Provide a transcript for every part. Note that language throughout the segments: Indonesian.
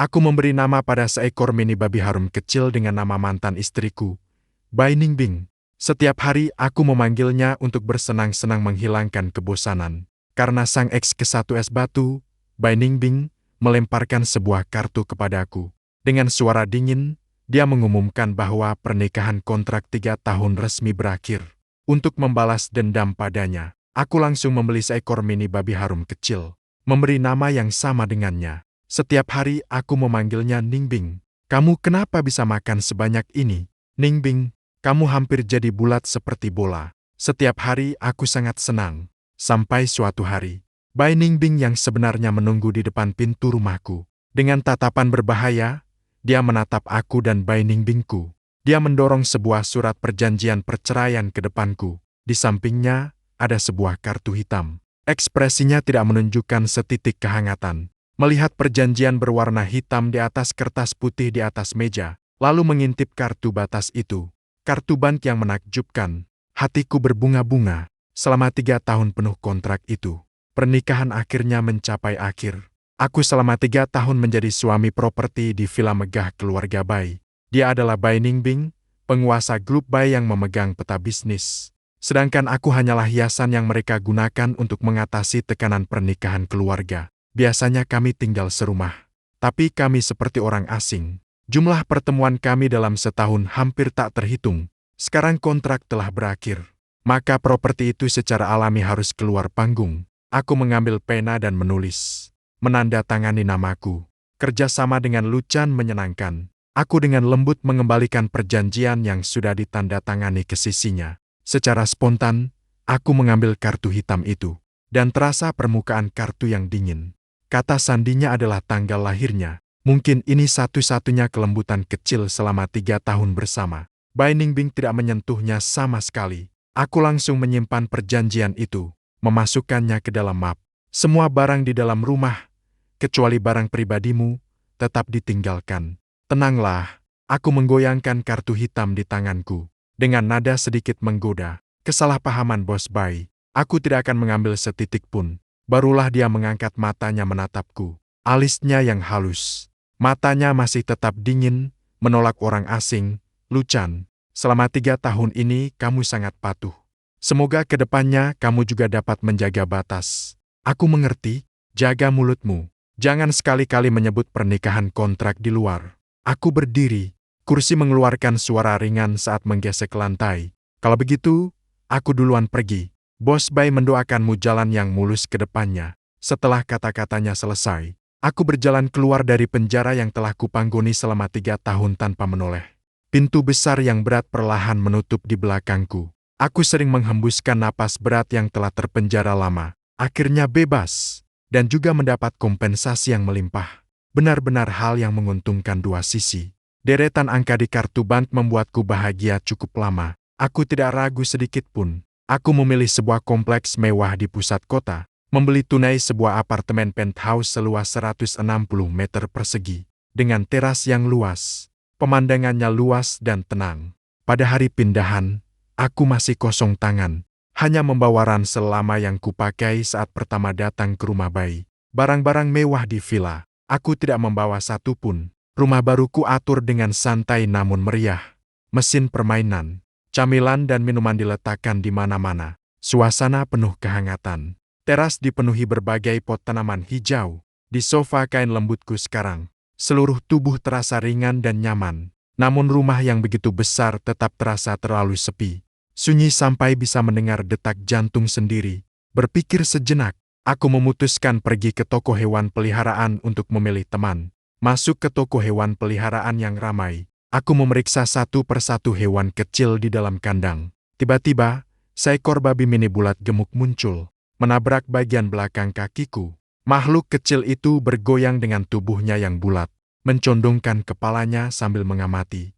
Aku memberi nama pada seekor mini babi harum kecil dengan nama mantan istriku, Bai Ningbing. Setiap hari aku memanggilnya untuk bersenang-senang menghilangkan kebosanan. Karena sang eks ke-1 es batu, Bai Ningbing melemparkan sebuah kartu kepadaku. Dengan suara dingin, dia mengumumkan bahwa pernikahan kontrak 3 tahun resmi berakhir. Untuk membalas dendam padanya, aku langsung membeli seekor mini babi harum kecil, memberi nama yang sama dengannya. Setiap hari aku memanggilnya Ningbing. Kamu kenapa bisa makan sebanyak ini, Ningbing? Kamu hampir jadi bulat seperti bola. Setiap hari aku sangat senang. Sampai suatu hari, Bai Ningbing yang sebenarnya menunggu di depan pintu rumahku. Dengan tatapan berbahaya, dia menatap aku dan Bai Ningbingku. Dia mendorong sebuah surat perjanjian perceraian ke depanku. Di sampingnya, ada sebuah kartu hitam. Ekspresinya tidak menunjukkan setitik kehangatan. Melihat perjanjian berwarna hitam di atas kertas putih di atas meja, lalu mengintip kartu batas itu. Kartu bank yang menakjubkan. Hatiku berbunga-bunga. Selama 3 tahun penuh kontrak itu, pernikahan akhirnya mencapai akhir. Aku selama 3 tahun menjadi suami properti di villa megah keluarga Bai. Dia adalah Bai Ningbing, penguasa grup Bai yang memegang peta bisnis. Sedangkan aku hanyalah hiasan yang mereka gunakan untuk mengatasi tekanan pernikahan keluarga. Biasanya kami tinggal serumah, tapi kami seperti orang asing. Jumlah pertemuan kami dalam setahun hampir tak terhitung. Sekarang kontrak telah berakhir, maka properti itu secara alami harus keluar panggung. Aku mengambil pena dan menulis, menandatangani namaku. Kerjasama dengan Luchan menyenangkan. Aku dengan lembut mengembalikan perjanjian yang sudah ditandatangani ke sisinya. Secara spontan, aku mengambil kartu hitam itu, dan terasa permukaan kartu yang dingin. Kata sandinya adalah tanggal lahirnya. Mungkin ini satu-satunya kelembutan kecil selama 3 tahun bersama. Bai Ningbing tidak menyentuhnya sama sekali. Aku langsung menyimpan perjanjian itu, memasukkannya ke dalam map. Semua barang di dalam rumah, kecuali barang pribadimu, tetap ditinggalkan. Tenanglah, aku menggoyangkan kartu hitam di tanganku. Dengan nada sedikit menggoda, kesalahpahaman Bos Bai. Aku tidak akan mengambil setitik pun. Barulah dia mengangkat matanya menatapku. Alisnya yang halus. Matanya masih tetap dingin, menolak orang asing. Luchan, selama 3 tahun ini kamu sangat patuh. Semoga ke depannya kamu juga dapat menjaga batas. Aku mengerti, jaga mulutmu. Jangan sekali-kali menyebut pernikahan kontrak di luar. Aku berdiri, kursi mengeluarkan suara ringan saat menggesek lantai. Kalau begitu, aku duluan pergi. Bos Bai mendoakanmu jalan yang mulus ke depannya. Setelah kata-katanya selesai, aku berjalan keluar dari penjara yang telah kupanggoni selama 3 tahun tanpa menoleh. Pintu besar yang berat perlahan menutup di belakangku. Aku sering menghembuskan napas berat yang telah terpenjara lama. Akhirnya bebas, dan juga mendapat kompensasi yang melimpah. Benar-benar hal yang menguntungkan dua sisi. Deretan angka di kartu bank membuatku bahagia cukup lama. Aku tidak ragu sedikit pun. Aku memilih sebuah kompleks mewah di pusat kota, membeli tunai sebuah apartemen penthouse seluas 160 meter persegi, dengan teras yang luas, pemandangannya luas dan tenang. Pada hari pindahan, aku masih kosong tangan, hanya membawa ransel lama yang kupakai saat pertama datang ke rumah Bai. Barang-barang mewah di villa, aku tidak membawa satu pun. Rumah baruku atur dengan santai namun meriah. Mesin permainan, camilan dan minuman diletakkan di mana-mana. Suasana penuh kehangatan. Teras dipenuhi berbagai pot tanaman hijau. Di sofa kain lembutku sekarang, seluruh tubuh terasa ringan dan nyaman. Namun rumah yang begitu besar tetap terasa terlalu sepi. Sunyi sampai bisa mendengar detak jantung sendiri. Berpikir sejenak, aku memutuskan pergi ke toko hewan peliharaan untuk memilih teman. Masuk ke toko hewan peliharaan yang ramai. Aku memeriksa satu persatu hewan kecil di dalam kandang. Tiba-tiba, seekor babi mini bulat gemuk muncul, menabrak bagian belakang kakiku. Makhluk kecil itu bergoyang dengan tubuhnya yang bulat, mencondongkan kepalanya sambil mengamati.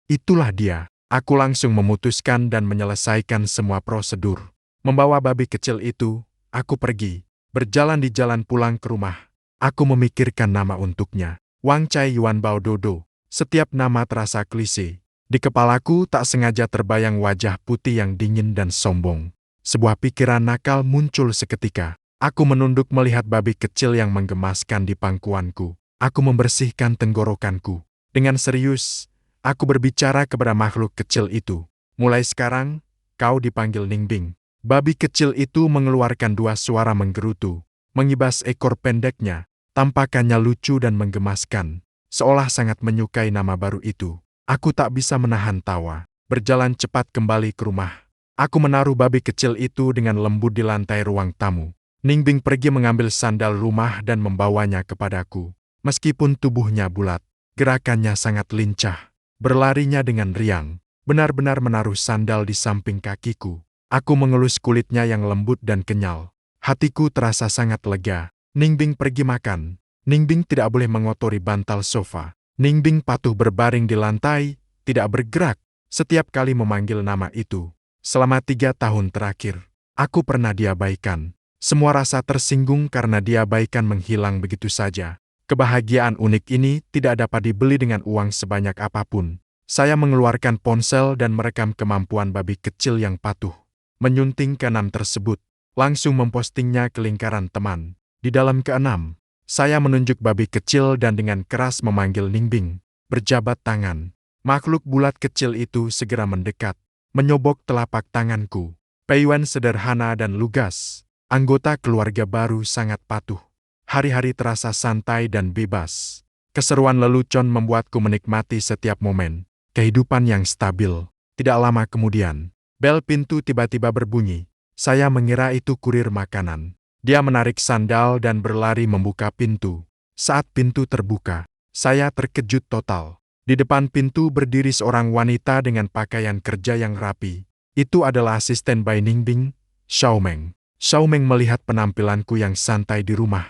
Itulah dia. Aku langsung memutuskan dan menyelesaikan semua prosedur. Membawa babi kecil itu, aku pergi, berjalan di jalan pulang ke rumah. Aku memikirkan nama untuknya, Wang Cai Yuan Bao Dodo. Setiap nama terasa klise. Di kepalaku tak sengaja terbayang wajah putih yang dingin dan sombong. Sebuah pikiran nakal muncul seketika. Aku menunduk melihat babi kecil yang menggemaskan di pangkuanku. Aku membersihkan tenggorokanku. Dengan serius, aku berbicara kepada makhluk kecil itu. Mulai sekarang, kau dipanggil Ningbing. Babi kecil itu mengeluarkan dua suara menggerutu, mengibas ekor pendeknya. Tampakannya lucu dan menggemaskan, seolah sangat menyukai nama baru itu. Aku tak bisa menahan tawa. Berjalan cepat kembali ke rumah. Aku menaruh babi kecil itu dengan lembut di lantai ruang tamu. Ningbing pergi mengambil sandal rumah dan membawanya kepadaku. Meskipun tubuhnya bulat, gerakannya sangat lincah. Berlarinya dengan riang, benar-benar menaruh sandal di samping kakiku. Aku mengelus kulitnya yang lembut dan kenyal. Hatiku terasa sangat lega. Ningbing pergi makan. Ningbing tidak boleh mengotori bantal sofa. Ningbing patuh berbaring di lantai, tidak bergerak. Setiap kali memanggil nama itu. Selama 3 tahun terakhir, aku pernah diabaikan. Semua rasa tersinggung karena diabaikan menghilang begitu saja. Kebahagiaan unik ini tidak dapat dibeli dengan uang sebanyak apapun. Saya mengeluarkan ponsel dan merekam kemampuan babi kecil yang patuh. Menyunting keenam tersebut, langsung mempostingnya ke lingkaran teman. Di dalam keenam, saya menunjuk babi kecil dan dengan keras memanggil Ningbing. Berjabat tangan. Makhluk bulat kecil itu segera mendekat, menyobok telapak tanganku. Peyuan sederhana dan lugas. Anggota keluarga baru sangat patuh. Hari-hari terasa santai dan bebas. Keseruan lelucon membuatku menikmati setiap momen. Kehidupan yang stabil. Tidak lama kemudian, bel pintu tiba-tiba berbunyi. Saya mengira itu kurir makanan. Dia menarik sandal dan berlari membuka pintu. Saat pintu terbuka, saya terkejut total. Di depan pintu berdiri seorang wanita dengan pakaian kerja yang rapi. Itu adalah asisten Bai Ningbing, Xiaomeng. Xiaomeng melihat penampilanku yang santai di rumah.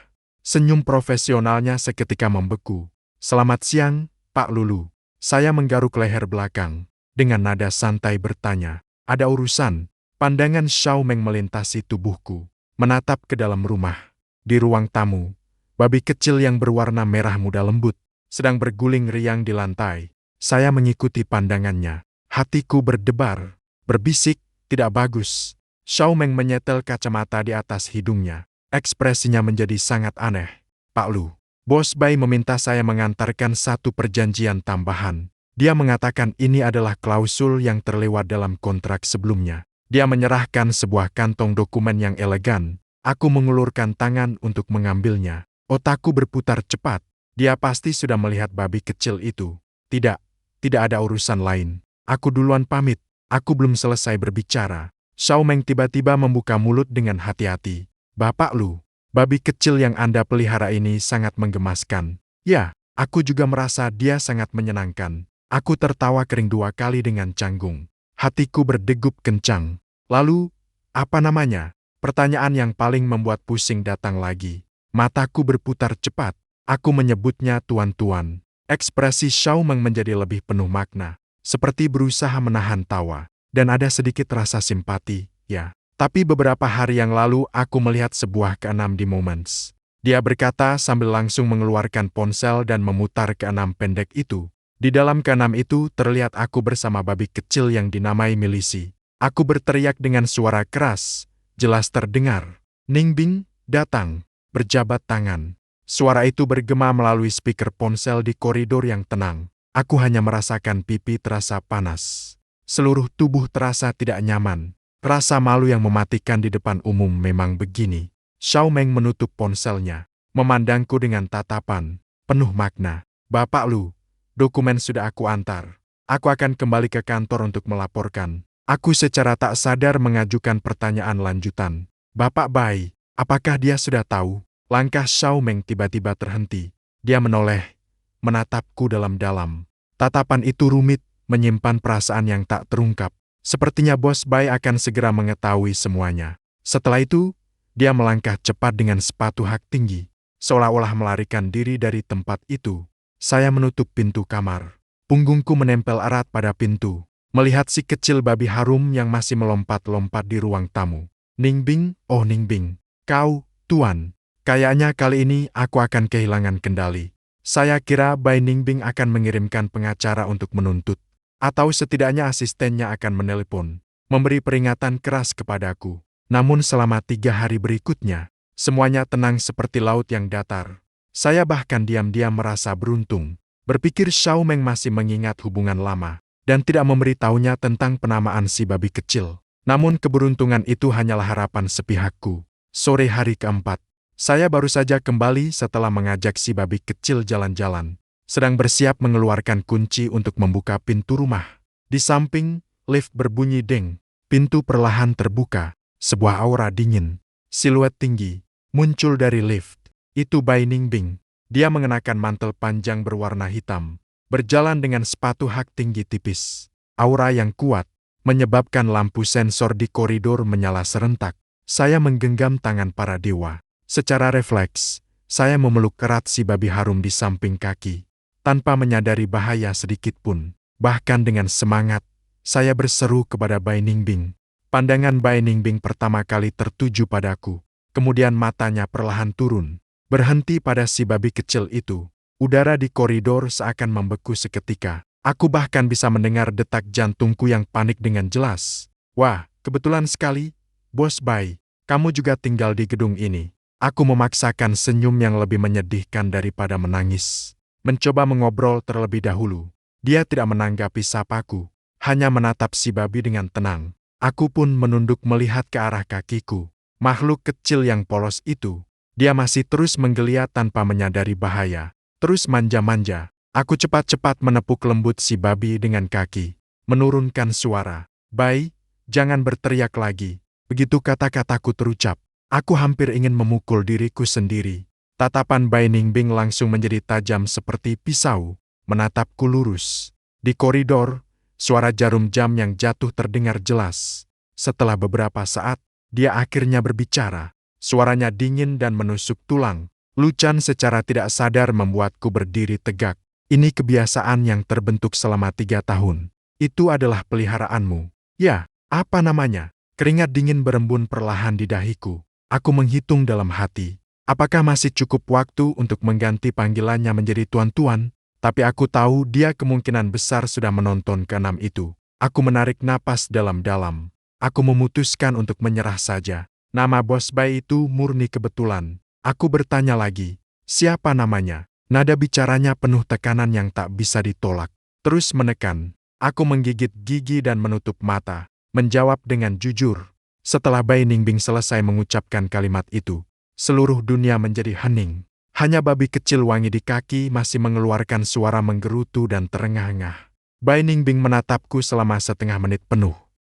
Senyum profesionalnya seketika membeku. "Selamat siang, Pak Lulu." Saya menggaruk leher belakang. Dengan nada santai bertanya, "Ada urusan?" Pandangan Xiaomeng melintasi tubuhku. Menatap ke dalam rumah. Di ruang tamu, babi kecil yang berwarna merah muda lembut sedang berguling riang di lantai. Saya mengikuti pandangannya. Hatiku berdebar, berbisik, "Tidak bagus." Xiaomeng menyetel kacamata di atas hidungnya. Ekspresinya menjadi sangat aneh. "Pak Lu, Bos Bai meminta saya mengantarkan satu perjanjian tambahan. Dia mengatakan ini adalah klausul yang terlewat dalam kontrak sebelumnya." Dia menyerahkan sebuah kantong dokumen yang elegan. Aku mengulurkan tangan untuk mengambilnya. Otakku berputar cepat. Dia pasti sudah melihat babi kecil itu. Tidak ada urusan lain. Aku duluan pamit. Aku belum selesai berbicara. Xiaomeng tiba-tiba membuka mulut dengan hati-hati. "Bapak Lu, babi kecil yang Anda pelihara ini sangat menggemaskan." "Ya, aku juga merasa dia sangat menyenangkan." Aku tertawa kering 2 kali dengan canggung. Hatiku berdegup kencang. "Lalu, apa namanya?" Pertanyaan yang paling membuat pusing datang lagi. Mataku berputar cepat. Aku menyebutnya Tuan-Tuan. Ekspresi Xiaomeng menjadi lebih penuh makna. Seperti berusaha menahan tawa. Dan ada sedikit rasa simpati, ya. Tapi beberapa hari yang lalu aku melihat sebuah keenam di Moments. Dia berkata sambil langsung mengeluarkan ponsel dan memutar keenam pendek itu. Di dalam keenam itu terlihat aku bersama babi kecil yang dinamai Milisi. Aku berteriak dengan suara keras, jelas terdengar. "Ningbing, datang!" Berjabat tangan. Suara itu bergema melalui speaker ponsel di koridor yang tenang. Aku hanya merasakan pipi terasa panas. Seluruh tubuh terasa tidak nyaman. Rasa malu yang mematikan di depan umum memang begini. Xiaomeng menutup ponselnya, memandangku dengan tatapan penuh makna. "Bapak Lu, dokumen sudah aku antar. Aku akan kembali ke kantor untuk melaporkan." Aku secara tak sadar mengajukan pertanyaan lanjutan. "Bapak Bai, apakah dia sudah tahu?" Langkah Xiaomeng tiba-tiba terhenti. Dia menoleh, menatapku dalam-dalam. Tatapan itu rumit, menyimpan perasaan yang tak terungkap. Sepertinya Bos Bai akan segera mengetahui semuanya. Setelah itu, dia melangkah cepat dengan sepatu hak tinggi, seolah-olah melarikan diri dari tempat itu. Saya menutup pintu kamar. Punggungku menempel erat pada pintu. Melihat si kecil babi harum yang masih melompat-lompat di ruang tamu. "Ningbing, oh Ningbing, kau, Tuan. Kayaknya kali ini aku akan kehilangan kendali." Saya kira Bai Ningbing akan mengirimkan pengacara untuk menuntut. Atau setidaknya asistennya akan menelepon, memberi peringatan keras kepadaku. Namun selama 3 hari berikutnya, semuanya tenang seperti laut yang datar. Saya bahkan diam-diam merasa beruntung. Berpikir Xiao Meng masih mengingat hubungan lama dan tidak memberitahunya tentang penamaan si babi kecil. Namun keberuntungan itu hanyalah harapan sepihakku. Sore hari keempat, saya baru saja kembali setelah mengajak si babi kecil jalan-jalan. Sedang bersiap mengeluarkan kunci untuk membuka pintu rumah. Di samping, lift berbunyi deng. Pintu perlahan terbuka. Sebuah aura dingin, siluet tinggi, muncul dari lift. Itu Bai Ningbing. Dia mengenakan mantel panjang berwarna hitam, berjalan dengan sepatu hak tinggi tipis. Aura yang kuat menyebabkan lampu sensor di koridor menyala serentak. Saya menggenggam tangan para dewa. Secara refleks, saya memeluk erat si babi harum di samping kaki, tanpa menyadari bahaya sedikit pun. Bahkan dengan semangat, saya berseru kepada Bai Ningbing. Pandangan Bai Ningbing pertama kali tertuju padaku. Kemudian matanya perlahan turun, berhenti pada si babi kecil itu. Udara di koridor seakan membeku seketika. Aku bahkan bisa mendengar detak jantungku yang panik dengan jelas. Wah, kebetulan sekali, Bos Bai. Kamu juga tinggal di gedung ini. Aku memaksakan senyum yang lebih menyedihkan daripada menangis. Mencoba mengobrol terlebih dahulu. Dia tidak menanggapi sapaku, hanya menatap si babi dengan tenang. Aku pun menunduk melihat ke arah kakiku. Makhluk kecil yang polos itu, dia masih terus menggeliat tanpa menyadari bahaya. Terus manja-manja. Aku cepat-cepat menepuk lembut si babi dengan kaki. Menurunkan suara. Bai, jangan berteriak lagi. Begitu kata-kataku terucap, aku hampir ingin memukul diriku sendiri. Tatapan Bai Ningbing langsung menjadi tajam seperti pisau, menatapku lurus. Di koridor, suara jarum jam yang jatuh terdengar jelas. Setelah beberapa saat, dia akhirnya berbicara. Suaranya dingin dan menusuk tulang. Lucan secara tidak sadar membuatku berdiri tegak. Ini kebiasaan yang terbentuk selama 3 tahun. Itu adalah peliharaanmu. Ya, apa namanya? Keringat dingin berembun perlahan di dahiku. Aku menghitung dalam hati. Apakah masih cukup waktu untuk mengganti panggilannya menjadi tuan-tuan? Tapi aku tahu dia kemungkinan besar sudah menonton keenam itu. Aku menarik napas dalam-dalam. Aku memutuskan untuk menyerah saja. Nama Bos Bai itu murni kebetulan. Aku bertanya lagi, siapa namanya? Nada bicaranya penuh tekanan yang tak bisa ditolak. Terus menekan. Aku menggigit gigi dan menutup mata. Menjawab dengan jujur. Setelah Bai Ningbing selesai mengucapkan kalimat itu, seluruh dunia menjadi hening. Hanya babi kecil wangi di kaki masih mengeluarkan suara menggerutu dan terengah-engah. Bai Ningbing menatapku selama setengah menit penuh.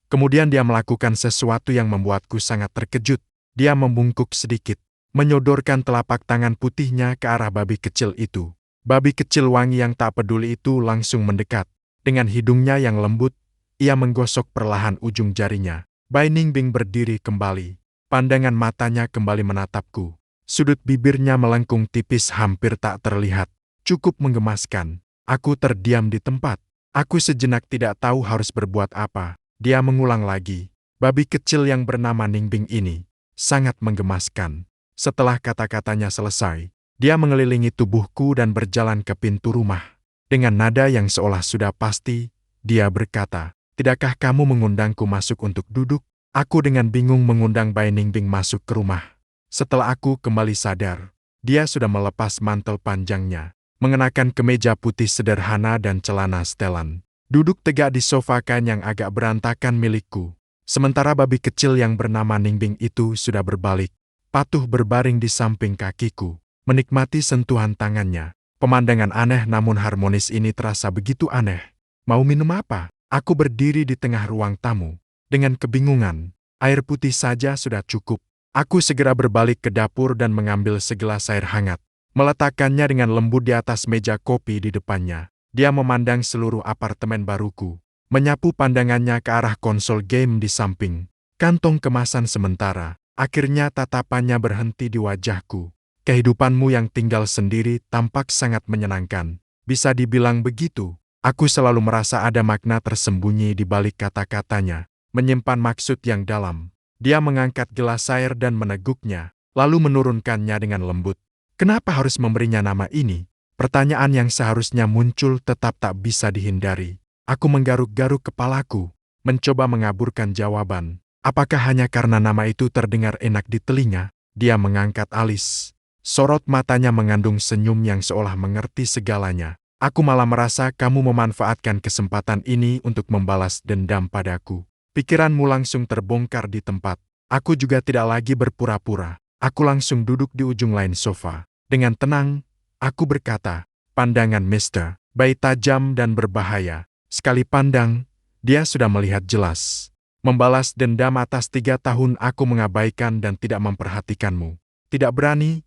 Kemudian dia melakukan sesuatu yang membuatku sangat terkejut. Dia membungkuk sedikit, menyodorkan telapak tangan putihnya ke arah babi kecil itu. Babi kecil wangi yang tak peduli itu langsung mendekat. Dengan hidungnya yang lembut, ia menggosok perlahan ujung jarinya. Bai Ningbing berdiri kembali. Pandangan matanya kembali menatapku. Sudut bibirnya melengkung tipis hampir tak terlihat. Cukup menggemaskan. Aku terdiam di tempat. Aku sejenak tidak tahu harus berbuat apa. Dia mengulang lagi. Babi kecil yang bernama Ningbing ini sangat menggemaskan. Setelah kata-katanya selesai, dia mengelilingi tubuhku dan berjalan ke pintu rumah. Dengan nada yang seolah sudah pasti, dia berkata, "Tidakkah kamu mengundangku masuk untuk duduk?" Aku dengan bingung mengundang Bai Ningbing masuk ke rumah. Setelah aku kembali sadar, dia sudah melepas mantel panjangnya, mengenakan kemeja putih sederhana dan celana setelan. Duduk tegak di sofa kain yang agak berantakan milikku. Sementara babi kecil yang bernama Ningbing itu sudah berbalik, patuh berbaring di samping kakiku, menikmati sentuhan tangannya. Pemandangan aneh namun harmonis ini terasa begitu aneh. Mau minum apa? Aku berdiri di tengah ruang tamu. Dengan kebingungan, air putih saja sudah cukup. Aku segera berbalik ke dapur dan mengambil segelas air hangat. Meletakkannya dengan lembut di atas meja kopi di depannya. Dia memandang seluruh apartemen baruku. Menyapu pandangannya ke arah konsol game di samping. Kantong kemasan sementara. Akhirnya tatapannya berhenti di wajahku. Kehidupanmu yang tinggal sendiri tampak sangat menyenangkan. Bisa dibilang begitu. Aku selalu merasa ada makna tersembunyi di balik kata-katanya. Menyimpan maksud yang dalam. Dia mengangkat gelas air dan meneguknya, lalu menurunkannya dengan lembut. Kenapa harus memberinya nama ini? Pertanyaan yang seharusnya muncul tetap tak bisa dihindari. Aku menggaruk-garuk kepalaku, mencoba mengaburkan jawaban. Apakah hanya karena nama itu terdengar enak di telinga? Dia mengangkat alis. Sorot matanya mengandung senyum yang seolah mengerti segalanya. Aku malah merasa kamu memanfaatkan kesempatan ini untuk membalas dendam padaku. Pikiranmu langsung terbongkar di tempat. Aku juga tidak lagi berpura-pura. Aku langsung duduk di ujung lain sofa. Dengan tenang, aku berkata, pandangan Mr. Bai tajam dan berbahaya. Sekali pandang, dia sudah melihat jelas. Membalas dendam atas 3 tahun aku mengabaikan dan tidak memperhatikanmu. Tidak berani.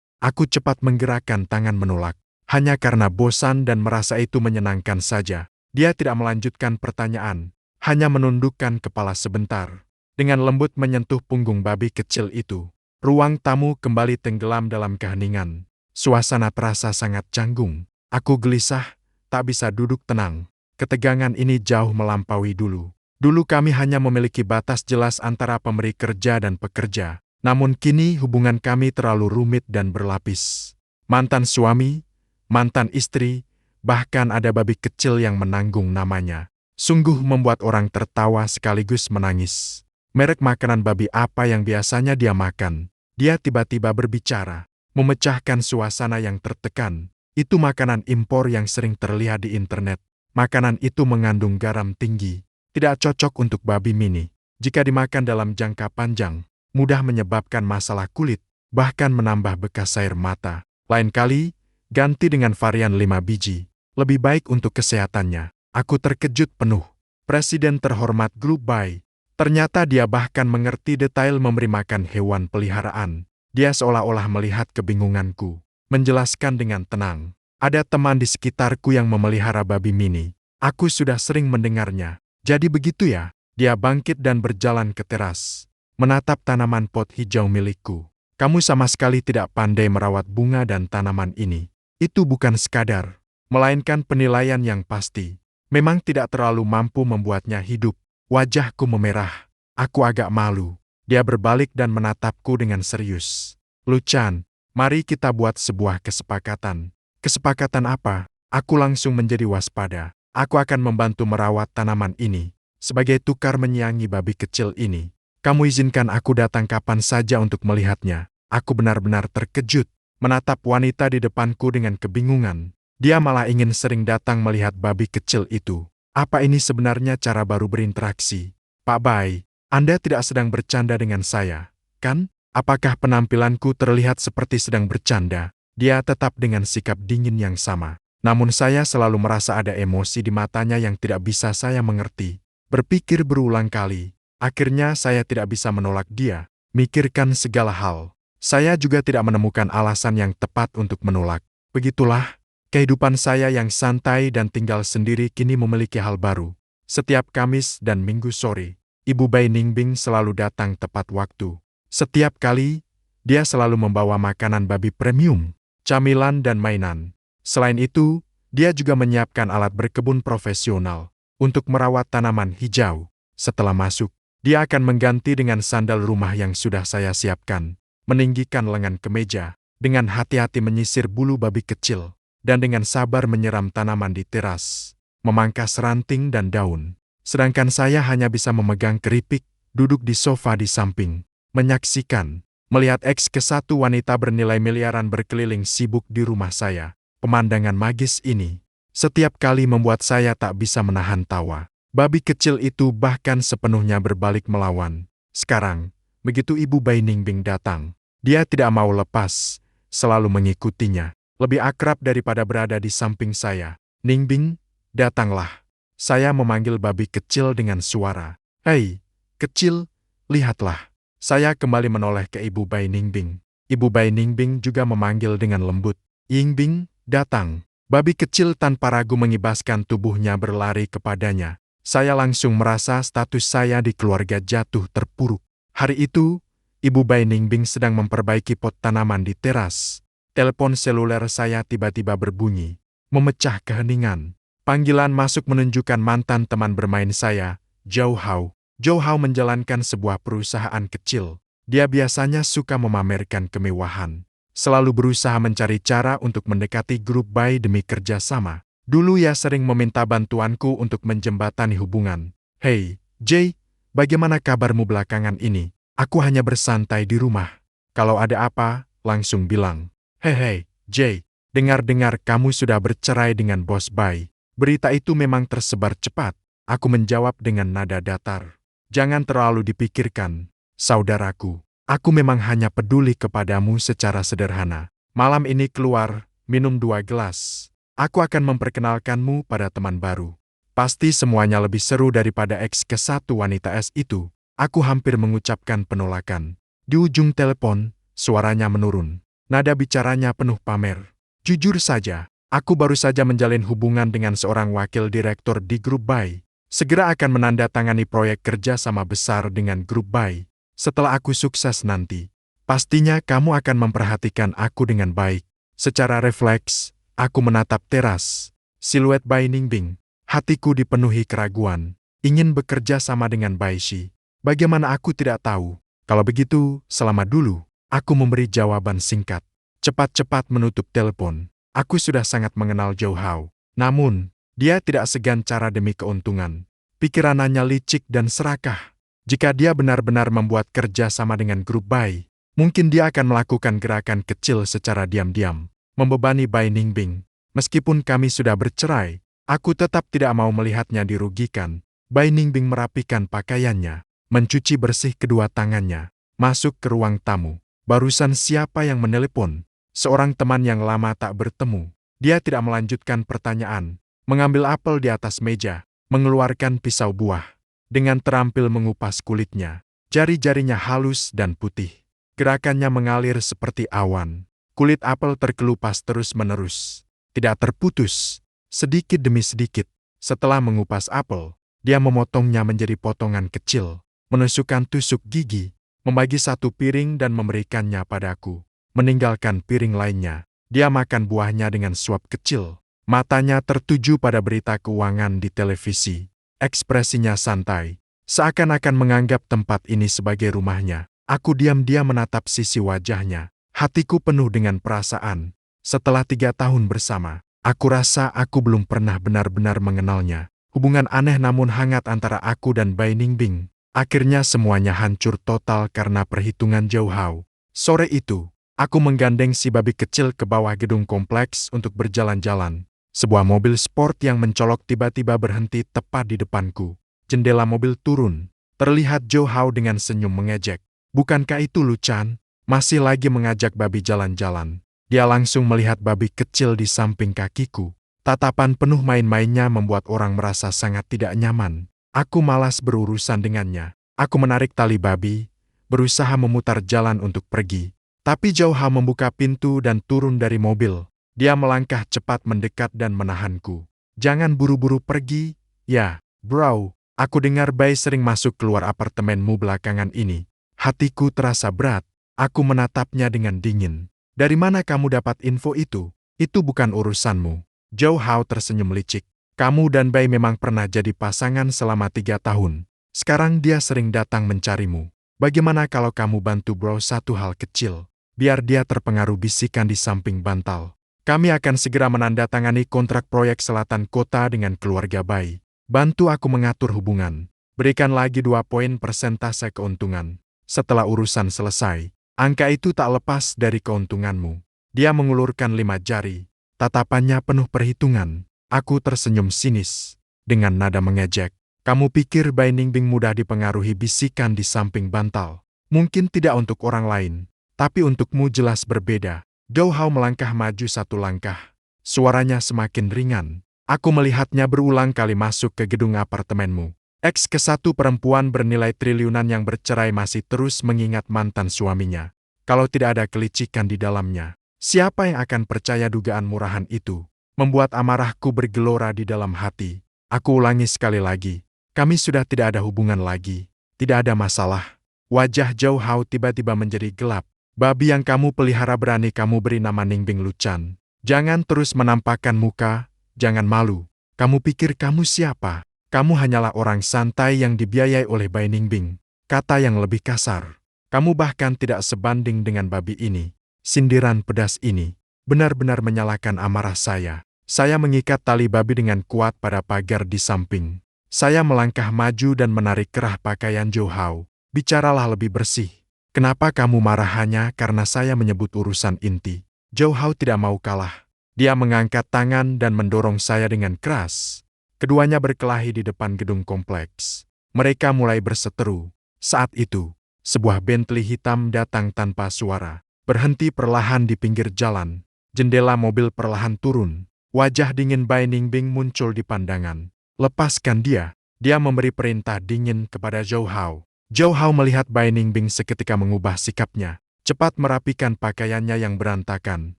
Aku cepat menggerakkan tangan menolak. Hanya karena bosan dan merasa itu menyenangkan saja. Dia tidak melanjutkan pertanyaan. Hanya menundukkan kepala sebentar. Dengan lembut menyentuh punggung babi kecil itu. Ruang tamu kembali tenggelam dalam keheningan. Suasana terasa sangat canggung. Aku gelisah, tak bisa duduk tenang. Ketegangan ini jauh melampaui dulu. Dulu kami hanya memiliki batas jelas antara pemberi kerja dan pekerja. Namun kini hubungan kami terlalu rumit dan berlapis. Mantan suami, mantan istri, bahkan ada babi kecil yang menanggung namanya. Sungguh membuat orang tertawa sekaligus menangis. Merek makanan babi apa yang biasanya dia makan? Dia tiba-tiba berbicara, memecahkan suasana yang tertekan. Itu makanan impor yang sering terlihat di internet. Makanan itu mengandung garam tinggi. Tidak cocok untuk babi mini. Jika dimakan dalam jangka panjang, mudah menyebabkan masalah kulit, bahkan menambah bekas air mata. Lain kali, ganti dengan varian 5 biji. Lebih baik untuk kesehatannya. Aku terkejut penuh. Presiden terhormat Grup Bai. Ternyata dia bahkan mengerti detail memberi makan hewan peliharaan. Dia seolah-olah melihat kebingunganku. Menjelaskan dengan tenang. Ada teman di sekitarku yang memelihara babi mini. Aku sudah sering mendengarnya. Jadi begitu ya? Dia bangkit dan berjalan ke teras. Menatap tanaman pot hijau milikku. Kamu sama sekali tidak pandai merawat bunga dan tanaman ini. Itu bukan sekadar, melainkan penilaian yang pasti. Memang tidak terlalu mampu membuatnya hidup. Wajahku memerah. Aku agak malu. Dia berbalik dan menatapku dengan serius. Luchan, mari kita buat sebuah kesepakatan. Kesepakatan apa? Aku langsung menjadi waspada. Aku akan membantu merawat tanaman ini. Sebagai tukar menyayangi babi kecil ini. Kamu izinkan aku datang kapan saja untuk melihatnya. Aku benar-benar terkejut, menatap wanita di depanku dengan kebingungan. Dia malah ingin sering datang melihat babi kecil itu. Apa ini sebenarnya cara baru berinteraksi? Pak Bai, Anda tidak sedang bercanda dengan saya, kan? Apakah penampilanku terlihat seperti sedang bercanda? Dia tetap dengan sikap dingin yang sama. Namun saya selalu merasa ada emosi di matanya yang tidak bisa saya mengerti. Berpikir berulang kali. Akhirnya saya tidak bisa menolak dia, mikirkan segala hal. Saya juga tidak menemukan alasan yang tepat untuk menolak. Begitulah, kehidupan saya yang santai dan tinggal sendiri kini memiliki hal baru. Setiap Kamis dan Minggu sore, Ibu Bai Ningbing selalu datang tepat waktu. Setiap kali, dia selalu membawa makanan babi premium, camilan dan mainan. Selain itu, dia juga menyiapkan alat berkebun profesional untuk merawat tanaman hijau. Setelah masuk, dia akan mengganti dengan sandal rumah yang sudah saya siapkan, meninggikan lengan ke meja, dengan hati-hati menyisir bulu babi kecil, dan dengan sabar menyiram tanaman di teras, memangkas ranting dan daun. Sedangkan saya hanya bisa memegang keripik, duduk di sofa di samping, menyaksikan, melihat X1 wanita bernilai miliaran berkeliling sibuk di rumah saya. Pemandangan magis ini, setiap kali membuat saya tak bisa menahan tawa. Babi kecil itu bahkan sepenuhnya berbalik melawan. Sekarang, begitu Ibu Bai Ningbing datang, dia tidak mau lepas, selalu mengikutinya, lebih akrab daripada berada di samping saya. Ningbing, datanglah. Saya memanggil babi kecil dengan suara. Hei, kecil, lihatlah. Saya kembali menoleh ke Ibu Bai Ningbing. Ibu Bai Ningbing juga memanggil dengan lembut. Yingbing, datang. Babi kecil tanpa ragu mengibaskan tubuhnya berlari kepadanya. Saya langsung merasa status saya di keluarga jatuh terpuruk. Hari itu, Ibu Bai Ningbing sedang memperbaiki pot tanaman di teras. Telepon seluler saya tiba-tiba berbunyi, memecah keheningan. Panggilan masuk menunjukkan mantan teman bermain saya, Zhou Hao. Zhou Hao menjalankan sebuah perusahaan kecil. Dia biasanya suka memamerkan kemewahan. Selalu berusaha mencari cara untuk mendekati Grup Bai demi kerjasama. Dulu ia sering meminta bantuanku untuk menjembatani hubungan. Hei, Jay, bagaimana kabarmu belakangan ini? Aku hanya bersantai di rumah. Kalau ada apa, langsung bilang, "Hei, Jay, dengar-dengar kamu sudah bercerai dengan Bos Bai. Berita itu memang tersebar cepat." Aku menjawab dengan nada datar. "Jangan terlalu dipikirkan, saudaraku. Aku memang hanya peduli kepadamu secara sederhana. Malam ini keluar, minum 2 gelas. Aku akan memperkenalkanmu pada teman baru. Pasti semuanya lebih seru daripada X ke satu wanita es itu." Aku hampir mengucapkan penolakan. Di ujung telepon, suaranya menurun. Nada bicaranya penuh pamer. "Jujur saja, aku baru saja menjalin hubungan dengan seorang wakil direktur di grup Bai. Segera akan menandatangani proyek kerja sama besar dengan grup Bai. Setelah aku sukses nanti, pastinya kamu akan memperhatikan aku dengan baik." Secara refleks, aku menatap teras. Siluet Bai Ningbing. Hatiku dipenuhi keraguan. Ingin bekerja sama dengan Bai Shi. Bagaimana aku tidak tahu? Kalau begitu, selamat dulu. Aku memberi jawaban singkat. Cepat-cepat menutup telepon. Aku sudah sangat mengenal Zhou Hao. Namun, dia tidak segan cara demi keuntungan. Pikirannya licik dan serakah. Jika dia benar-benar membuat kerja sama dengan grup Bai, mungkin dia akan melakukan gerakan kecil secara diam-diam, membebani Bai Ningbing. Meskipun kami sudah bercerai, aku tetap tidak mau melihatnya dirugikan. Bai Ningbing merapikan pakaiannya, mencuci bersih kedua tangannya, masuk ke ruang tamu. Barusan siapa yang menelepon? Seorang teman yang lama tak bertemu. Dia tidak melanjutkan pertanyaan, mengambil apel di atas meja, mengeluarkan pisau buah. Dengan terampil mengupas kulitnya, jari-jarinya halus dan putih. Gerakannya mengalir seperti awan. Kulit apel terkelupas terus-menerus, tidak terputus, sedikit demi sedikit. Setelah mengupas apel, dia memotongnya menjadi potongan kecil, menusukkan tusuk gigi, membagi satu piring dan memberikannya padaku. Meninggalkan piring lainnya, dia makan buahnya dengan suap kecil. Matanya tertuju pada berita keuangan di televisi. Ekspresinya santai, seakan-akan menganggap tempat ini sebagai rumahnya. Aku diam-diam menatap sisi wajahnya. Hatiku penuh dengan perasaan. Setelah 3 tahun bersama, aku rasa aku belum pernah benar-benar mengenalnya. Hubungan aneh namun hangat antara aku dan Bai Ningbing. Akhirnya semuanya hancur total karena perhitungan Zhou Hao. Sore itu, aku menggandeng si babi kecil ke bawah gedung kompleks untuk berjalan-jalan. Sebuah mobil sport yang mencolok tiba-tiba berhenti tepat di depanku. Jendela mobil turun. Terlihat Zhou Hao dengan senyum mengejek. "Bukankah itu Luchan? Masih lagi mengajak babi jalan-jalan." Dia langsung melihat babi kecil di samping kakiku. Tatapan penuh main-mainnya membuat orang merasa sangat tidak nyaman. Aku malas berurusan dengannya. Aku menarik tali babi, berusaha memutar jalan untuk pergi. Tapi Zhou Hao membuka pintu dan turun dari mobil. Dia melangkah cepat mendekat dan menahanku. "Jangan buru-buru pergi, ya, bro. Aku dengar Bai sering masuk keluar apartemenmu belakangan ini." Hatiku terasa berat. Aku menatapnya dengan dingin. "Dari mana kamu dapat info itu? Itu bukan urusanmu." Zhou Hao tersenyum licik. "Kamu dan Bai memang pernah jadi pasangan selama 3 tahun. Sekarang dia sering datang mencarimu. Bagaimana kalau kamu bantu bro satu hal kecil? Biar dia terpengaruh bisikan di samping bantal. Kami akan segera menandatangani kontrak proyek selatan kota dengan keluarga Bai. Bantu aku mengatur hubungan. Berikan lagi 2 poin persentase keuntungan. Setelah urusan selesai, angka itu tak lepas dari keuntunganmu." Dia mengulurkan 5 jari. Tatapannya penuh perhitungan. Aku tersenyum sinis. Dengan nada mengejek, "Kamu pikir Bai Ningbing mudah dipengaruhi bisikan di samping bantal? Mungkin tidak untuk orang lain, tapi untukmu jelas berbeda." Zhou Hao melangkah maju 1 langkah. Suaranya semakin ringan. "Aku melihatnya berulang kali masuk ke gedung apartemenmu. X ke satu perempuan bernilai triliunan yang bercerai masih terus mengingat mantan suaminya. Kalau tidak ada kelicikan di dalamnya, siapa yang akan percaya dugaan murahan itu?" Membuat amarahku bergelora di dalam hati. Aku ulangi sekali lagi. Kami sudah tidak ada hubungan lagi. Tidak ada masalah. Wajah Zhou Hao tiba-tiba menjadi gelap. "Babi yang kamu pelihara berani kamu beri nama Ningbing Luchan. Jangan terus menampakkan muka, jangan malu. Kamu pikir kamu siapa? Kamu hanyalah orang santai yang dibiayai oleh Bai Ningbing." Kata yang lebih kasar. "Kamu bahkan tidak sebanding dengan babi ini." Sindiran pedas ini benar-benar menyalakan amarah saya. Saya mengikat tali babi dengan kuat pada pagar di samping. Saya melangkah maju dan menarik kerah pakaian Zhou Hao. "Bicaralah lebih bersih. Kenapa kamu marah hanya karena saya menyebut urusan inti? Zhou Hao tidak mau kalah. Dia mengangkat tangan dan mendorong saya dengan keras. Keduanya berkelahi di depan gedung kompleks. Mereka mulai berseteru. Saat itu, sebuah Bentley hitam datang tanpa suara. Berhenti perlahan di pinggir jalan. Jendela mobil perlahan turun. Wajah dingin Bai Ningbing muncul di pandangan. Lepaskan dia. Dia memberi perintah dingin kepada Zhou Hao. Zhou Hao melihat Bai Ningbing seketika mengubah sikapnya. Cepat merapikan pakaiannya yang berantakan.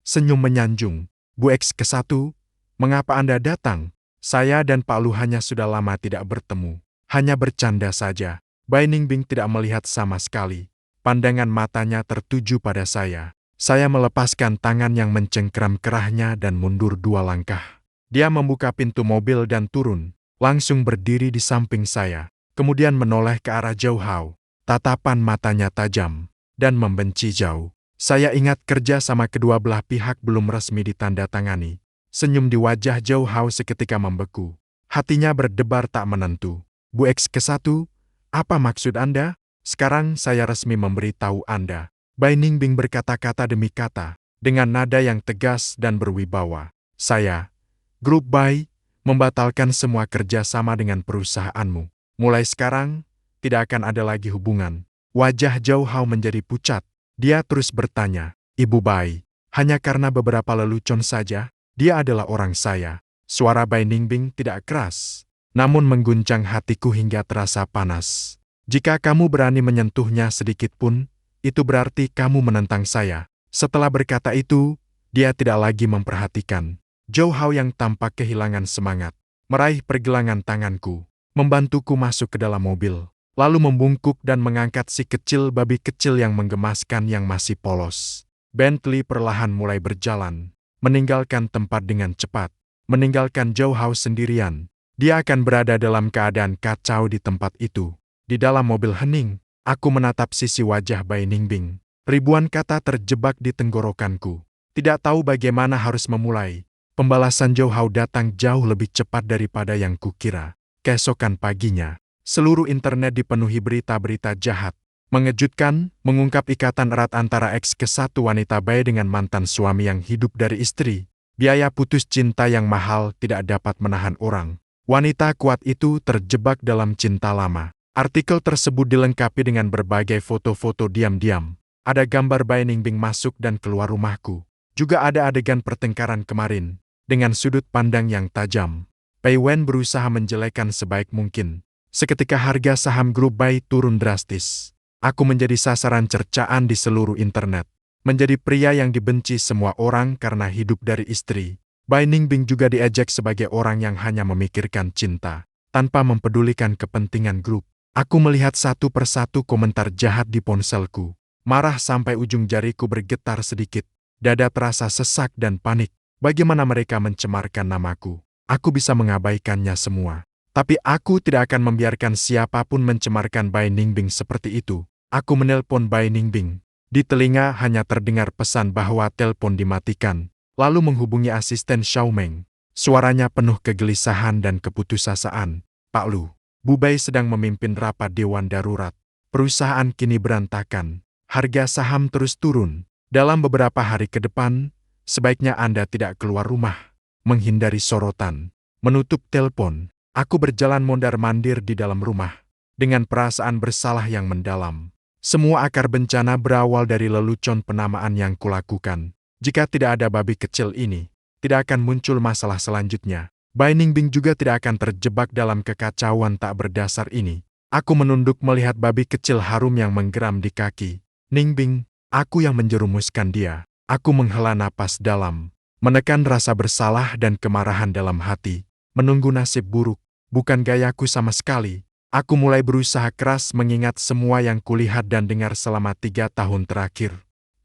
Senyum menyanjung. Bu X ke-1, mengapa Anda datang? Saya dan Pak Lu hanya sudah lama tidak bertemu. Hanya bercanda saja. Bai Ningbing tidak melihat sama sekali. Pandangan matanya tertuju pada saya. Saya melepaskan tangan yang mencengkeram kerahnya dan mundur 2 langkah. Dia membuka pintu mobil dan turun. Langsung berdiri di samping saya. Kemudian menoleh ke arah Zhou Hao. Tatapan matanya tajam dan membenci jauh. Saya ingat kerja sama kedua belah pihak belum resmi ditandatangani. Senyum di wajah Zhou Hao seketika membeku. Hatinya berdebar tak menentu. Bu X ke-1, apa maksud Anda? Sekarang saya resmi memberitahu Anda. Bai Ningbing berkata-kata demi kata, dengan nada yang tegas dan berwibawa. Saya, Grup Bai, membatalkan semua kerja sama dengan perusahaanmu. Mulai sekarang, tidak akan ada lagi hubungan. Wajah Zhou Hao menjadi pucat. Dia terus bertanya, Ibu Bai, hanya karena beberapa lelucon saja, dia adalah orang saya. Suara Bai Ningbing tidak keras, namun mengguncang hatiku hingga terasa panas. Jika kamu berani menyentuhnya sedikit pun, itu berarti kamu menentang saya. Setelah berkata itu, dia tidak lagi memperhatikan. Zhou Hao yang tampak kehilangan semangat, meraih pergelangan tanganku, membantuku masuk ke dalam mobil. Lalu membungkuk dan mengangkat si kecil babi kecil yang menggemaskan yang masih polos. Bentley perlahan mulai berjalan, meninggalkan tempat dengan cepat, meninggalkan Zhou Hao sendirian. Dia akan berada dalam keadaan kacau di tempat itu. Di dalam mobil hening, aku menatap sisi wajah Bai Ningbing. Ribuan kata terjebak di tenggorokanku. Tidak tahu bagaimana harus memulai. Pembalasan Zhou Hao datang jauh lebih cepat daripada yang kukira. Keesokan paginya, seluruh internet dipenuhi berita-berita jahat, mengejutkan, mengungkap ikatan erat antara X ke-1 wanita Bai dengan mantan suami yang hidup dari istri. Biaya putus cinta yang mahal tidak dapat menahan orang. Wanita kuat itu terjebak dalam cinta lama. Artikel tersebut dilengkapi dengan berbagai foto-foto diam-diam. Ada gambar Bai Ningbing masuk dan keluar rumahku. Juga ada adegan pertengkaran kemarin, dengan sudut pandang yang tajam. Pei Wen berusaha menjelekkan sebaik mungkin. Seketika harga saham grup Bai turun drastis. Aku menjadi sasaran cercaan di seluruh internet. Menjadi pria yang dibenci semua orang karena hidup dari istri. Bai Ningbing juga diejek sebagai orang yang hanya memikirkan cinta, tanpa mempedulikan kepentingan grup. Aku melihat satu persatu komentar jahat di ponselku. Marah sampai ujung jariku bergetar sedikit. Dada terasa sesak dan panik. Bagaimana mereka mencemarkan namaku? Aku bisa mengabaikannya semua. Tapi aku tidak akan membiarkan siapapun mencemarkan Bai Ningbing seperti itu. Aku menelpon Bai Ningbing. Di telinga hanya terdengar pesan bahwa telepon dimatikan. Lalu menghubungi asisten Xiaomeng. Suaranya penuh kegelisahan dan keputusasaan. Pak Lu, Bu Bai sedang memimpin rapat Dewan Darurat. Perusahaan kini berantakan. Harga saham terus turun. Dalam beberapa hari ke depan, sebaiknya Anda tidak keluar rumah. Menghindari sorotan. Menutup telepon. Aku berjalan mondar-mandir di dalam rumah, dengan perasaan bersalah yang mendalam. Semua akar bencana berawal dari lelucon penamaan yang kulakukan. Jika tidak ada babi kecil ini, tidak akan muncul masalah selanjutnya. Bai Ningbing juga tidak akan terjebak dalam kekacauan tak berdasar ini. Aku menunduk melihat babi kecil harum yang menggeram di kaki. Ningbing, aku yang menjerumuskan dia. Aku menghela napas dalam, menekan rasa bersalah dan kemarahan dalam hati. Menunggu nasib buruk, bukan gayaku sama sekali. Aku mulai berusaha keras mengingat semua yang kulihat dan dengar selama 3 tahun terakhir.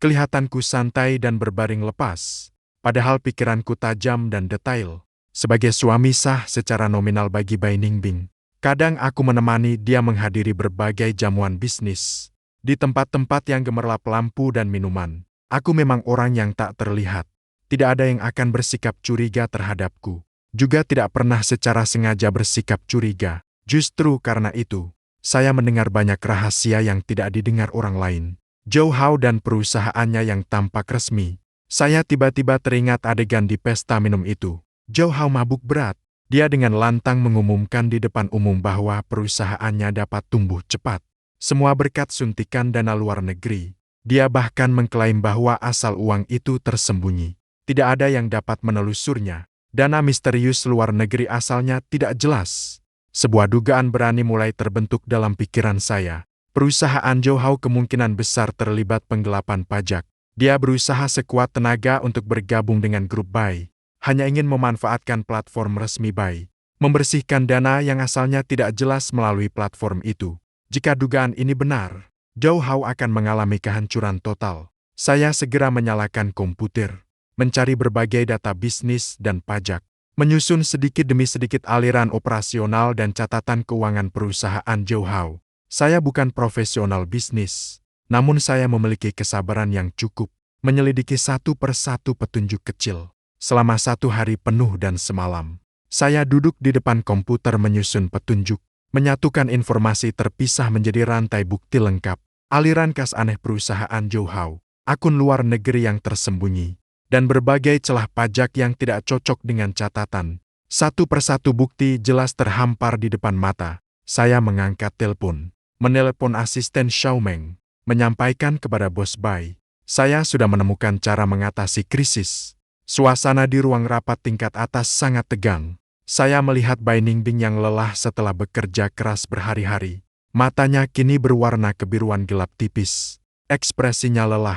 Kelihatanku santai dan berbaring lepas, padahal pikiranku tajam dan detail. Sebagai suami sah secara nominal bagi Bai Ningbing, kadang aku menemani dia menghadiri berbagai jamuan bisnis. Di tempat-tempat yang gemerlap lampu dan minuman, aku memang orang yang tak terlihat. Tidak ada yang akan bersikap curiga terhadapku. Juga tidak pernah secara sengaja bersikap curiga. Justru karena itu, saya mendengar banyak rahasia yang tidak didengar orang lain. Zhou Hao dan perusahaannya yang tampak resmi. Saya tiba-tiba teringat adegan di pesta minum itu. Zhou Hao mabuk berat. Dia dengan lantang mengumumkan di depan umum bahwa perusahaannya dapat tumbuh cepat. Semua berkat suntikan dana luar negeri. Dia bahkan mengklaim bahwa asal uang itu tersembunyi. Tidak ada yang dapat menelusurnya. Dana misterius luar negeri asalnya tidak jelas. Sebuah dugaan berani mulai terbentuk dalam pikiran saya. Perusahaan Zhou Hao kemungkinan besar terlibat penggelapan pajak. Dia berusaha sekuat tenaga untuk bergabung dengan grup Bai. Hanya ingin memanfaatkan platform resmi Bai. Membersihkan dana yang asalnya tidak jelas melalui platform itu. Jika dugaan ini benar, Zhou Hao akan mengalami kehancuran total. Saya segera menyalakan komputer, mencari berbagai data bisnis dan pajak, menyusun sedikit demi sedikit aliran operasional dan catatan keuangan perusahaan Zhou Hao. Saya bukan profesional bisnis, namun saya memiliki kesabaran yang cukup menyelidiki satu persatu petunjuk kecil. Selama 1 hari penuh dan semalam, saya duduk di depan komputer menyusun petunjuk, menyatukan informasi terpisah menjadi rantai bukti lengkap, aliran kas aneh perusahaan Zhou Hao, akun luar negeri yang tersembunyi, dan berbagai celah pajak yang tidak cocok dengan catatan. Satu persatu bukti jelas terhampar di depan mata. Saya mengangkat telepon, menelepon asisten Xiaomeng, menyampaikan kepada bos Bai. Saya sudah menemukan cara mengatasi krisis. Suasana di ruang rapat tingkat atas sangat tegang. Saya melihat Bai Ningbing yang lelah setelah bekerja keras berhari-hari. Matanya kini berwarna kebiruan gelap tipis. Ekspresinya lelah,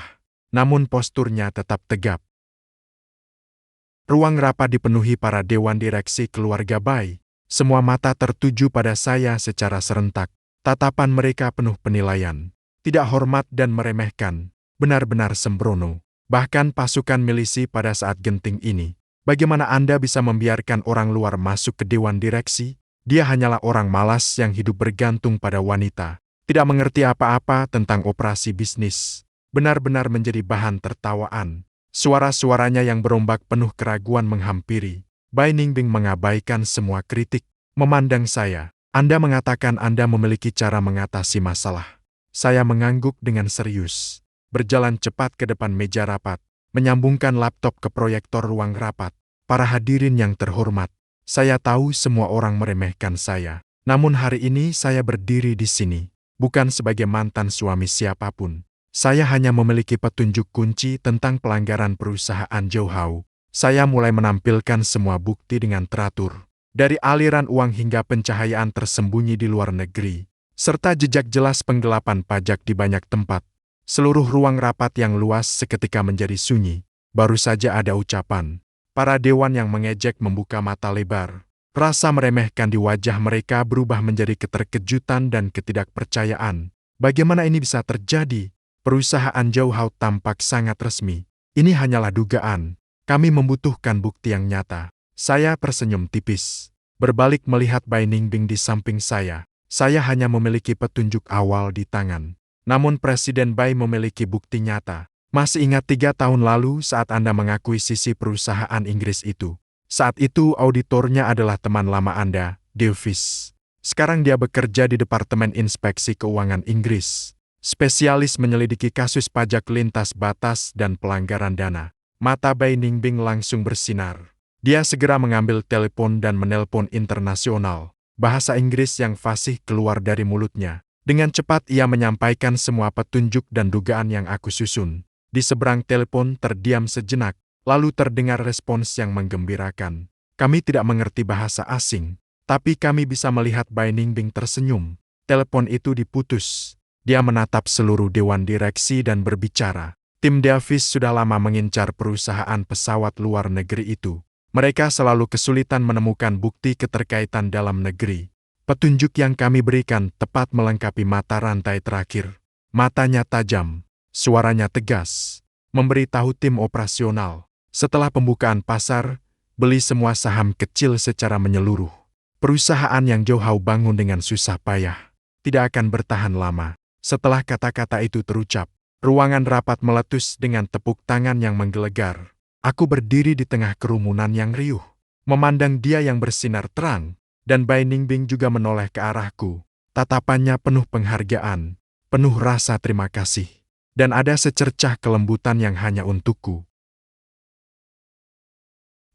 namun posturnya tetap tegap. Ruang rapat dipenuhi para dewan direksi keluarga Bai. Semua mata tertuju pada saya secara serentak. Tatapan mereka penuh penilaian. Tidak hormat dan meremehkan. Benar-benar sembrono. Bahkan pasukan milisi pada saat genting ini. Bagaimana Anda bisa membiarkan orang luar masuk ke dewan direksi? Dia hanyalah orang malas yang hidup bergantung pada wanita. Tidak mengerti apa-apa tentang operasi bisnis. Benar-benar menjadi bahan tertawaan. Suara-suaranya yang berombak penuh keraguan menghampiri. Bai Ningbing mengabaikan semua kritik. Memandang saya. Anda mengatakan Anda memiliki cara mengatasi masalah. Saya mengangguk dengan serius. Berjalan cepat ke depan meja rapat, menyambungkan laptop ke proyektor ruang rapat. Para hadirin yang terhormat, saya tahu semua orang meremehkan saya. Namun hari ini saya berdiri di sini, bukan sebagai mantan suami siapapun. Saya hanya memiliki petunjuk kunci tentang pelanggaran perusahaan Zhou Hao. Saya mulai menampilkan semua bukti dengan teratur, dari aliran uang hingga pencahayaan tersembunyi di luar negeri, serta jejak jelas penggelapan pajak di banyak tempat. Seluruh ruang rapat yang luas seketika menjadi sunyi. Baru saja ada ucapan. Para dewan yang mengejek membuka mata lebar. Rasa meremehkan di wajah mereka berubah menjadi keterkejutan dan ketidakpercayaan. Bagaimana ini bisa terjadi? Perusahaan Zhou Hao tampak sangat resmi. Ini hanyalah dugaan. Kami membutuhkan bukti yang nyata. Saya tersenyum tipis. Berbalik melihat Bai Ningbing di samping saya. Saya hanya memiliki petunjuk awal di tangan. Namun Presiden Bai memiliki bukti nyata. Masih ingat 3 tahun lalu saat Anda mengakuisisi perusahaan Inggris itu. Saat itu auditornya adalah teman lama Anda, Davis. Sekarang dia bekerja di Departemen Inspeksi Keuangan Inggris. Spesialis menyelidiki kasus pajak lintas batas dan pelanggaran dana. Mata Bai Ningbing langsung bersinar. Dia segera mengambil telepon dan menelpon internasional. Bahasa Inggris yang fasih keluar dari mulutnya. Dengan cepat ia menyampaikan semua petunjuk dan dugaan yang aku susun. Di seberang telepon terdiam sejenak, lalu terdengar respons yang menggembirakan. Kami tidak mengerti bahasa asing, tapi kami bisa melihat Bai Ningbing tersenyum. Telepon itu diputus. Dia menatap seluruh dewan direksi dan berbicara. Tim Davis sudah lama mengincar perusahaan pesawat luar negeri itu. Mereka selalu kesulitan menemukan bukti keterkaitan dalam negeri. Petunjuk yang kami berikan tepat melengkapi mata rantai terakhir. Matanya tajam, suaranya tegas, memberitahu tim operasional. Setelah pembukaan pasar, beli semua saham kecil secara menyeluruh. Perusahaan yang Zhou Hao bangun dengan susah payah tidak akan bertahan lama. Setelah kata-kata itu terucap, ruangan rapat meletus dengan tepuk tangan yang menggelegar. Aku berdiri di tengah kerumunan yang riuh, memandang dia yang bersinar terang. Dan Bai Ningbing juga menoleh ke arahku. Tatapannya penuh penghargaan, penuh rasa terima kasih, dan ada secercah kelembutan yang hanya untukku.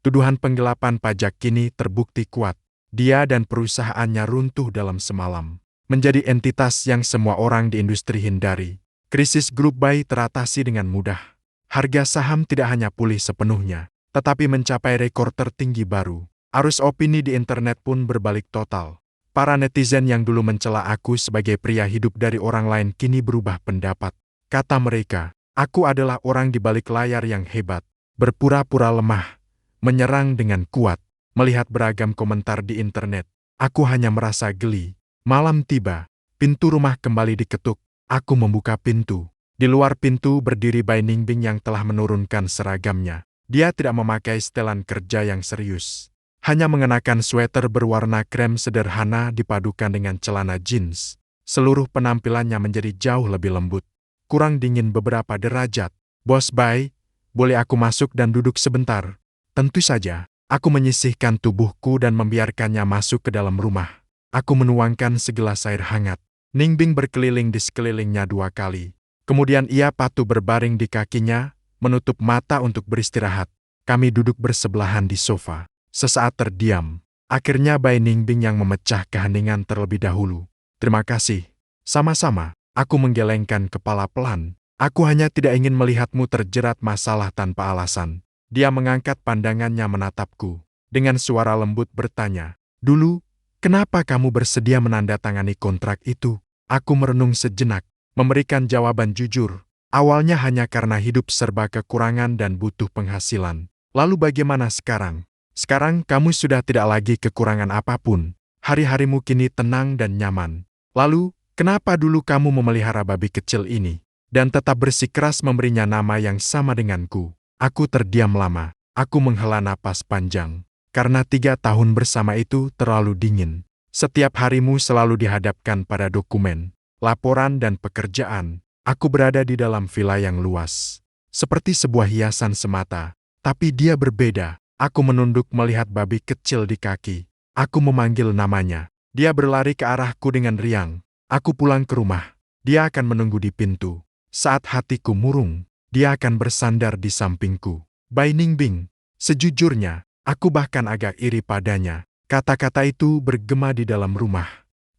Tuduhan penggelapan pajak kini terbukti kuat. Dia dan perusahaannya runtuh dalam semalam, menjadi entitas yang semua orang di industri hindari. Krisis grup Bai teratasi dengan mudah. Harga saham tidak hanya pulih sepenuhnya, tetapi mencapai rekor tertinggi baru. Arus opini di internet pun berbalik total. Para netizen yang dulu mencela aku sebagai pria hidup dari orang lain kini berubah pendapat. Kata mereka, aku adalah orang di balik layar yang hebat, berpura-pura lemah, menyerang dengan kuat. Melihat beragam komentar di internet, aku hanya merasa geli. Malam tiba, pintu rumah kembali diketuk. Aku membuka pintu. Di luar pintu berdiri Bai Ningbing yang telah menurunkan seragamnya. Dia tidak memakai setelan kerja yang serius. Hanya mengenakan sweater berwarna krem sederhana dipadukan dengan celana jeans. Seluruh penampilannya menjadi jauh lebih lembut. Kurang dingin beberapa derajat. Bos Bai, boleh aku masuk dan duduk sebentar? Tentu saja. Aku menyisihkan tubuhku dan membiarkannya masuk ke dalam rumah. Aku menuangkan segelas air hangat. Ningbing berkeliling di sekelilingnya 2 kali. Kemudian ia patuh berbaring di kakinya, menutup mata untuk beristirahat. Kami duduk bersebelahan di sofa. Sesaat terdiam. Akhirnya Bai Ningbing yang memecah keheningan terlebih dahulu. Terima kasih. Sama-sama. Aku menggelengkan kepala pelan. Aku hanya tidak ingin melihatmu terjerat masalah tanpa alasan. Dia mengangkat pandangannya menatapku. Dengan suara lembut bertanya, dulu, kenapa kamu bersedia menandatangani kontrak itu? Aku merenung sejenak, memberikan jawaban jujur. Awalnya hanya karena hidup serba kekurangan dan butuh penghasilan. Lalu bagaimana sekarang? Sekarang kamu sudah tidak lagi kekurangan apapun. Hari-harimu kini tenang dan nyaman. Lalu, kenapa dulu kamu memelihara babi kecil ini? Dan tetap bersikeras memberinya nama yang sama denganku. Aku terdiam lama. Aku menghela napas panjang. Karena 3 tahun bersama itu terlalu dingin. Setiap harimu selalu dihadapkan pada dokumen, laporan dan pekerjaan. Aku berada di dalam villa yang luas. Seperti sebuah hiasan semata. Tapi dia berbeda. Aku menunduk melihat babi kecil di kaki. Aku memanggil namanya. Dia berlari ke arahku dengan riang. Aku pulang ke rumah. Dia akan menunggu di pintu. Saat hatiku murung, dia akan bersandar di sampingku. Bai Ningbing, sejujurnya, aku bahkan agak iri padanya. Kata-kata itu bergema di dalam rumah.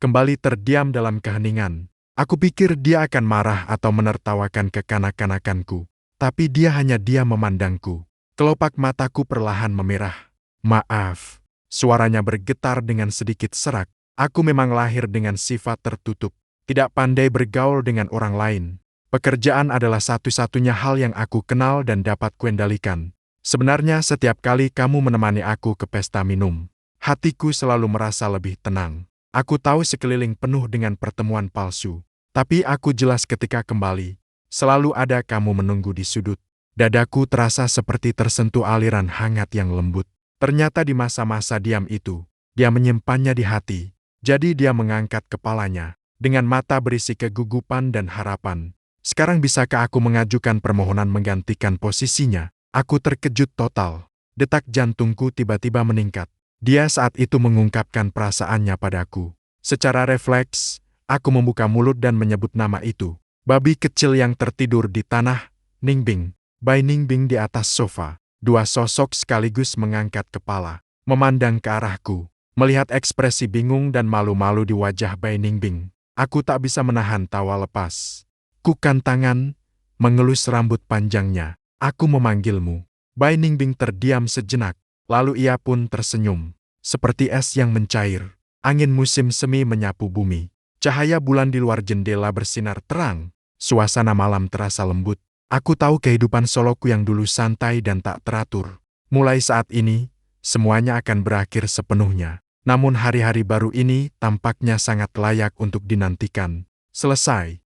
Kembali terdiam dalam keheningan. Aku pikir dia akan marah atau menertawakan kekanak-kanakanku. Tapi dia hanya diam memandangku. Kelopak mataku perlahan memerah. Maaf. Suaranya bergetar dengan sedikit serak. Aku memang lahir dengan sifat tertutup. Tidak pandai bergaul dengan orang lain. Pekerjaan adalah satu-satunya hal yang aku kenal dan dapat kuendalikan. Sebenarnya setiap kali kamu menemani aku ke pesta minum, hatiku selalu merasa lebih tenang. Aku tahu sekeliling penuh dengan pertemuan palsu. Tapi aku jelas ketika kembali, selalu ada kamu menunggu di sudut. Dadaku terasa seperti tersentuh aliran hangat yang lembut. Ternyata di masa-masa diam itu, dia menyimpannya di hati. Jadi dia mengangkat kepalanya, dengan mata berisi kegugupan dan harapan. Sekarang bisakah aku mengajukan permohonan menggantikan posisinya? Aku terkejut total. Detak jantungku tiba-tiba meningkat. Dia saat itu mengungkapkan perasaannya padaku. Secara refleks, aku membuka mulut dan menyebut nama itu. Babi kecil yang tertidur di tanah, Ningbing. Bai Ningbing di atas sofa. 2 sosok sekaligus mengangkat kepala, memandang ke arahku. Melihat ekspresi bingung dan malu-malu di wajah Bai Ningbing, aku tak bisa menahan tawa lepas. Kukan tangan, mengelus rambut panjangnya. Aku memanggilmu. Bai Ningbing terdiam sejenak, lalu ia pun tersenyum. Seperti es yang mencair. Angin musim semi menyapu bumi. Cahaya bulan di luar jendela bersinar terang. Suasana malam terasa lembut. Aku tahu kehidupan soloku yang dulu santai dan tak teratur. Mulai saat ini, semuanya akan berakhir sepenuhnya. Namun hari-hari baru ini tampaknya sangat layak untuk dinantikan. Selesai.